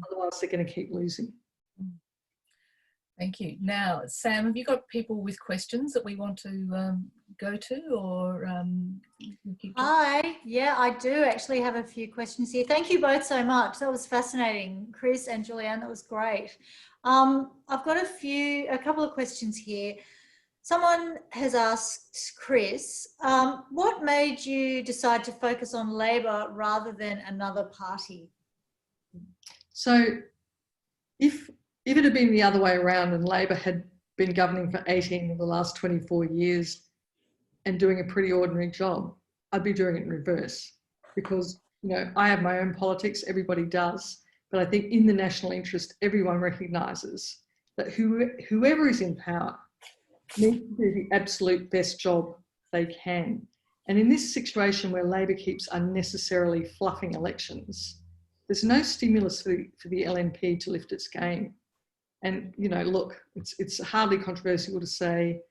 Otherwise, they're going to keep losing. Thank you. Now, Sam, have you got people with questions that we want to go to, or Hi, yeah, I do actually have a few questions here. Thank you both so much. That was fascinating, Chris and Julianne. That was great. I've got a couple of questions here. Someone has asked Chris, what made you decide to focus on Labor rather than another party? So if it had been the other way around and Labor had been governing for 18 of the last 24 years and doing a pretty ordinary job, I'd be doing it in reverse, because, I have my own politics, everybody does, but I think in the national interest, everyone recognises that whoever is in power needs to do the absolute best job they can. And in this situation where Labor keeps unnecessarily fluffing elections, there's no stimulus for the LNP to lift its game. And, you know, look, it's hardly controversial to say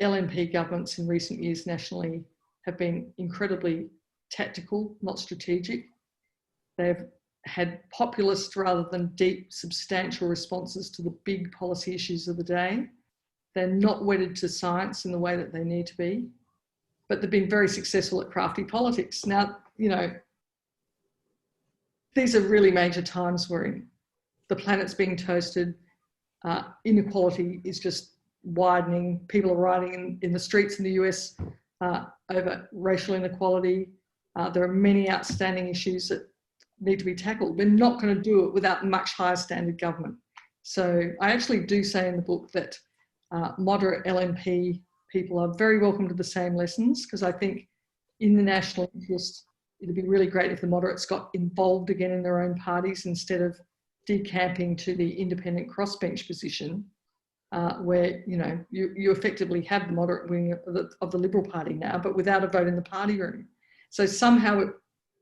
LNP governments in recent years nationally have been incredibly tactical, not strategic. They've had populist rather than deep, substantial responses to the big policy issues of the day. They're not wedded to science in the way that they need to be, but they've been very successful at crafty politics. Now, you know, these are really major times we're in. The planet's being toasted. Inequality is just widening. People are rioting in the streets in the US over racial inequality. There are many outstanding issues that need to be tackled. We're not going to do it without much higher standard government. So I actually do say in the book that moderate LNP people are very welcome to the same lessons, because I think in the national interest, it'd be really great if the moderates got involved again in their own parties instead of decamping to the independent crossbench position, where, you know, you effectively have the moderate wing of the Liberal Party now, but without a vote in the party room. So somehow,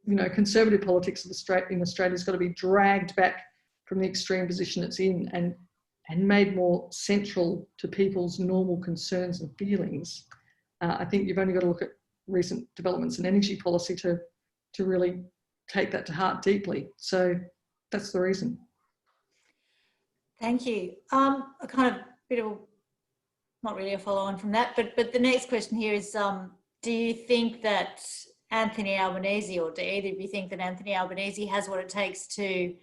you know, conservative politics in Australia has got to be dragged back from the extreme position it's in and made more central to people's normal concerns and feelings. I think you've only got to look at recent developments in energy policy to really take that to heart deeply. So that's the reason. Thank you. A kind of bit of, not really a follow on from that, but the next question here is, do you think that Anthony Albanese, or do either of you think that Anthony Albanese has what it takes to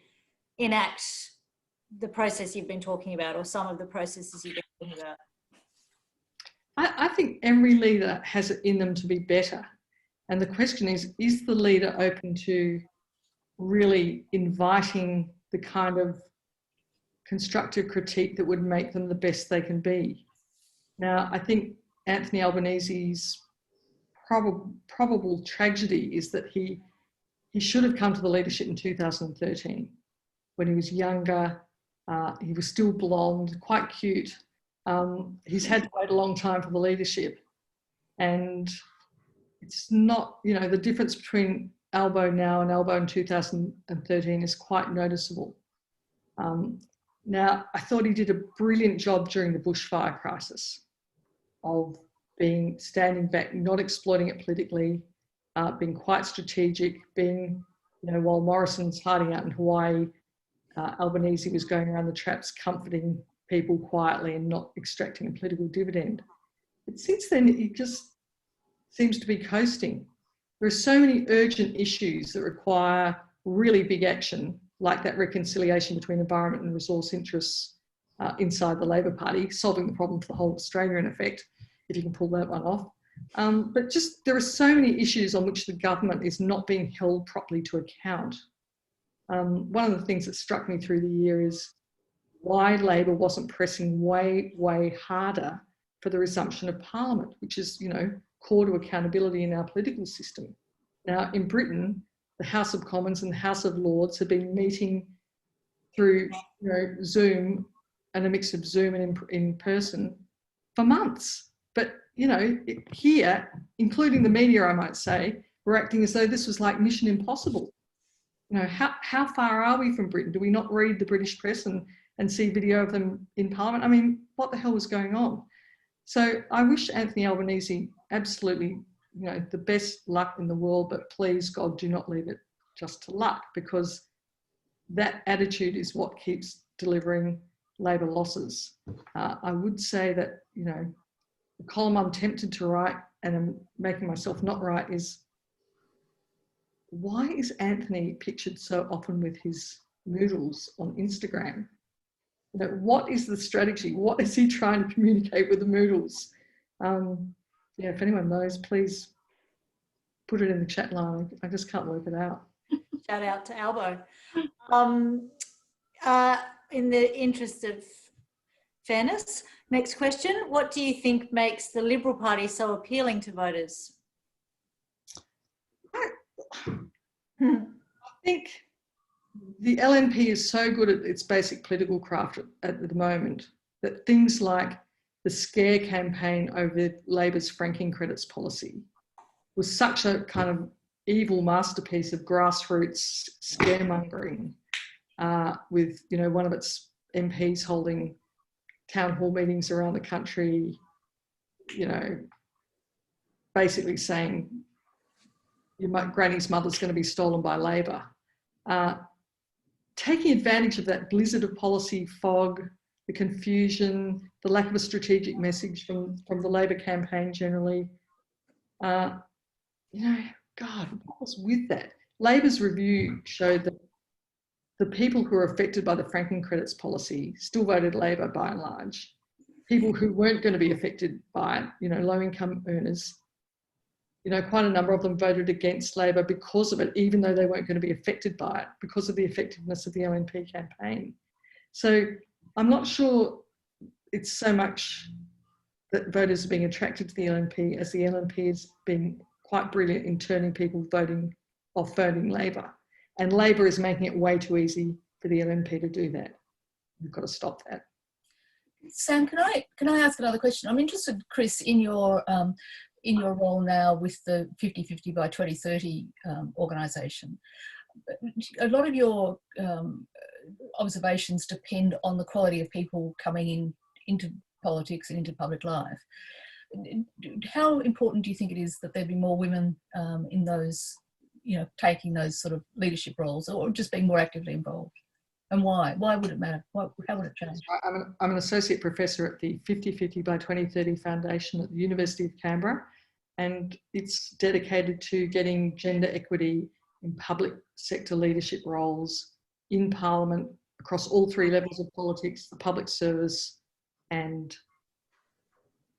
enact the process you've been talking about, or some of the processes you've been talking about? I think every leader has it in them to be better. And the question is the leader open to really inviting the kind of constructive critique that would make them the best they can be? Now, I think Anthony Albanese's probable tragedy is that he should have come to the leadership in 2013 when he was younger. He was still blonde, quite cute. He's had to wait a long time for the leadership. And it's not, you know, the difference between Albo now and Albo in 2013 is quite noticeable. Now, I thought he did a brilliant job during the bushfire crisis of standing back, not exploiting it politically, being quite strategic, being, you know, while Morrison's hiding out in Hawaii, Albanese was going around the traps comforting people quietly and not extracting a political dividend. But since then, he just seems to be coasting. There are so many urgent issues that require really big action, like that reconciliation between environment and resource interests inside the Labor Party, solving the problem for the whole of Australia, in effect, if you can pull that one off. But just there are so many issues on which the government is not being held properly to account. One of the things that struck me through the year is why Labor wasn't pressing way, way harder for the resumption of Parliament, which is, you know, core to accountability in our political system. Now, in Britain, the House of Commons and the House of Lords have been meeting through, you know, Zoom and a mix of Zoom and in person for months. But, you know, here, including the media, I might say, we're acting as though this was like Mission Impossible. You know, how far are we from Britain? Do we not read the British press and see video of them in Parliament? I mean, what the hell was going on? So I wish Anthony Albanese absolutely, you know, the best luck in the world, but please, God, do not leave it just to luck, because that attitude is what keeps delivering Labor losses. I would say that, you know, the column I'm tempted to write, and I'm making myself not write, is why is Anthony pictured so often with his noodles on Instagram? You know, what is the strategy? What is he trying to communicate with the noodles? Yeah, if anyone knows, please put it in the chat line. I just can't work it out. Shout out to Albo. In the interest of fairness, next question. What do you think makes the Liberal Party so appealing to voters? I think the LNP is so good at its basic political craft at the moment that things like the scare campaign over Labor's franking credits policy was such a kind of evil masterpiece of grassroots scaremongering, with, you know, one of its MPs holding town hall meetings around the country, you know, basically saying granny's mother's going to be stolen by Labor. Taking advantage of that blizzard of policy fog, the confusion, the lack of a strategic message from the Labor campaign generally. You know, God, what was with that? Labor's review showed that the people who were affected by the franking credits policy still voted Labor by and large. People who weren't going to be affected by it, you know, low income earners, you know, quite a number of them voted against Labor because of it, even though they weren't going to be affected by it, because of the effectiveness of the LNP campaign. So I'm not sure it's so much that voters are being attracted to the LNP as the LNP has been quite brilliant in turning people voting Labor. And Labor is making it way too easy for the LNP to do that. We've got to stop that. Sam, can I ask another question? I'm interested, Chris, in your role now with the 50/50 by 2030 organisation. A lot of your observations depend on the quality of people coming into politics and into public life. How important do you think it is that there be more women in those, you know, taking those sort of leadership roles, or just being more actively involved? And why? Why would it matter? How would it change? I'm an associate professor at the 50/50 by 2030 Foundation at the University of Canberra, and it's dedicated to getting gender equity in public sector leadership roles in Parliament across all three levels of politics, the public service and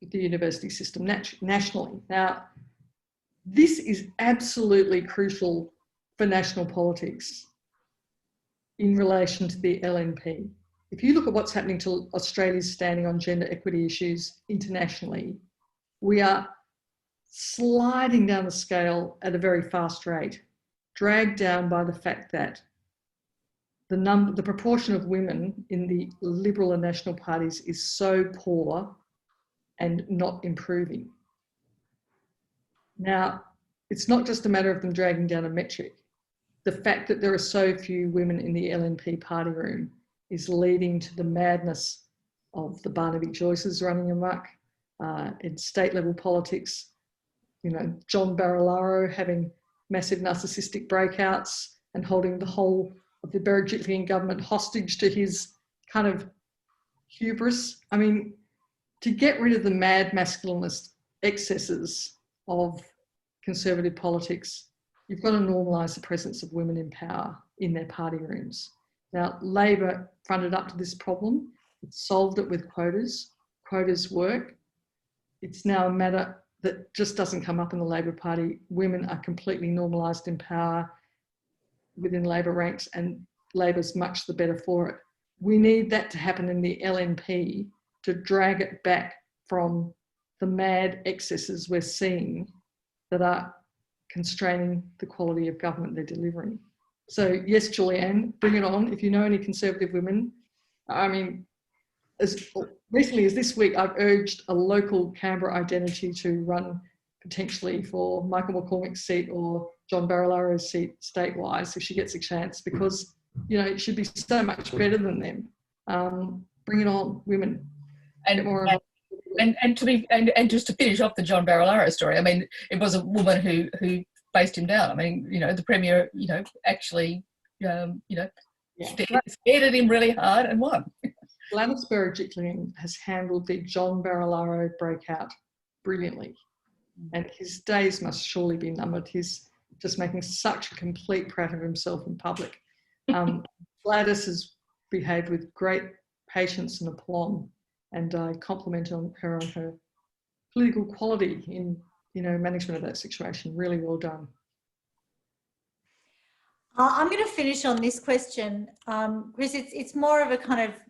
the university system nationally. Now, this is absolutely crucial for national politics in relation to the LNP. If you look at what's happening to Australia's standing on gender equity issues internationally, we are sliding down the scale at a very fast rate, dragged down by the fact that the proportion of women in the Liberal and National parties is so poor and not improving. Now, it's not just a matter of them dragging down a metric. The fact that there are so few women in the LNP party room is leading to the madness of the Barnaby Joyces running amok in state level politics. You know, John Barilaro having massive narcissistic breakouts and holding the whole of the Berejiklian government hostage to his kind of hubris. I mean, to get rid of the mad masculinist excesses of conservative politics, you've got to normalise the presence of women in power in their party rooms. Now, Labor fronted up to this problem. It solved it with quotas. Quotas work. It's now a matter that just doesn't come up in the Labor Party. Women are completely normalised in power within Labor ranks, and Labor's much the better for it. We need that to happen in the LNP to drag it back from the mad excesses we're seeing that are constraining the quality of government they're delivering. So yes, Julianne, bring it on. If you know any Conservative women, I mean, as recently as this week, I've urged a local Canberra identity to run potentially for Michael McCormick's seat or John Barilaro's seat statewide if she gets a chance, because, you know, it should be so much better than them. Bring it on, women. And just to finish off the John Barilaro story, I mean, it was a woman who faced him down. I mean, you know, the Premier, you know, actually, stared at him really hard and won. Gladys Berejiklian has handled the John Barilaro breakout brilliantly, and his days must surely be numbered. He's just making such a complete prat of himself in public. Gladys has behaved with great patience and aplomb, and I compliment her on her political quality in, you know, management of that situation. Really well done. I'm going to finish on this question, Chris. It's more of a kind of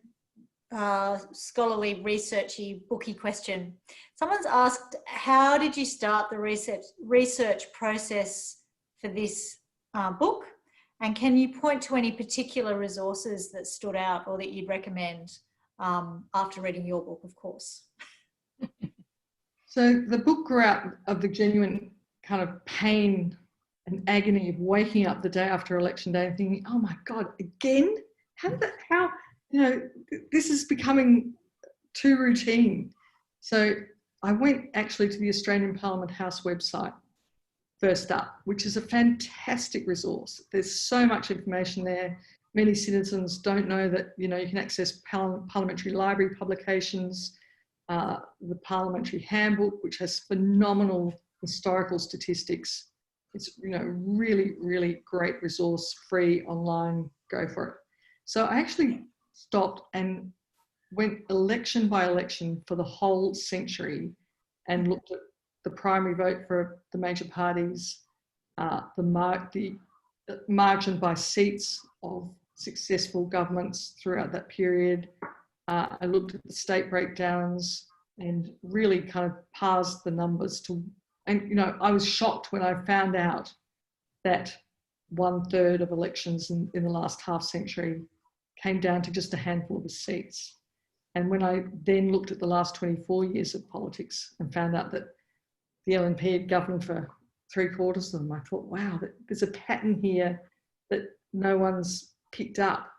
scholarly, researchy, booky question. Someone's asked, how did you start the research process for this book? And can you point to any particular resources that stood out or that you'd recommend after reading your book, of course? So the book grew out of the genuine kind of pain and agony of waking up the day after election day and thinking, oh my God, again? How, this is becoming too routine. So I went actually to the Australian Parliament House website first up, which is a fantastic resource. There's so much information there. Many citizens don't know that, you can access parliamentary library publications, the Parliamentary Handbook, which has phenomenal historical statistics. It's, really, really great resource, free, online, go for it. So I actually stopped and went election by election for the whole century and looked at the primary vote for the major parties, the margin by seats of successful governments throughout that period. I looked at the state breakdowns and really kind of parsed the numbers and I was shocked when I found out that 1/3 of elections in the last half century came down to just a handful of seats. And when I then looked at the last 24 years of politics and found out that the LNP had governed for 3/4 of them, I thought, wow, there's a pattern here that no one's picked up.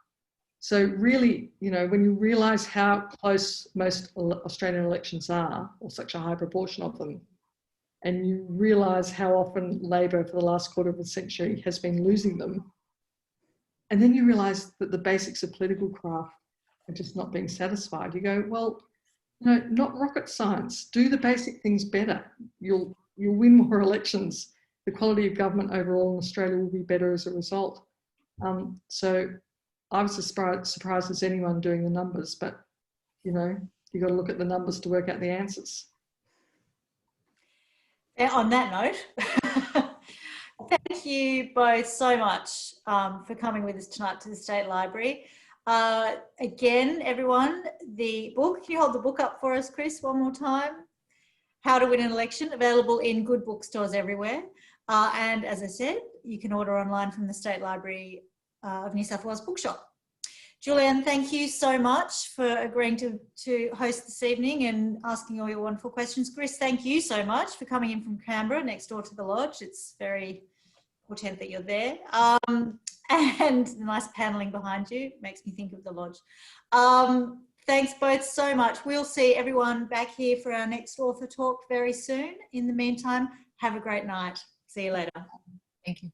So really, when you realise how close most Australian elections are, or such a high proportion of them, and you realise how often Labor for the last quarter of a century has been losing them, and then you realise that the basics of political craft are just not being satisfied, you go, well, not rocket science. Do the basic things better. You'll win more elections. The quality of government overall in Australia will be better as a result. So I was as surprised as anyone doing the numbers, but you've got to look at the numbers to work out the answers. On that note, thank you both so much for coming with us tonight to the State Library. Again, everyone, the book, can you hold the book up for us, Chris, one more time? How to Win an Election, available in good bookstores everywhere. And as I said, you can order online from the State Library of New South Wales Bookshop. Julianne, thank you so much for agreeing to host this evening and asking all your wonderful questions. Chris, thank you so much for coming in from Canberra, next door to the lodge. It's very important that you're there. And the nice panelling behind you makes me think of the lodge. Thanks both so much. We'll see everyone back here for our next author talk very soon. In the meantime, have a great night. See you later. Thank you.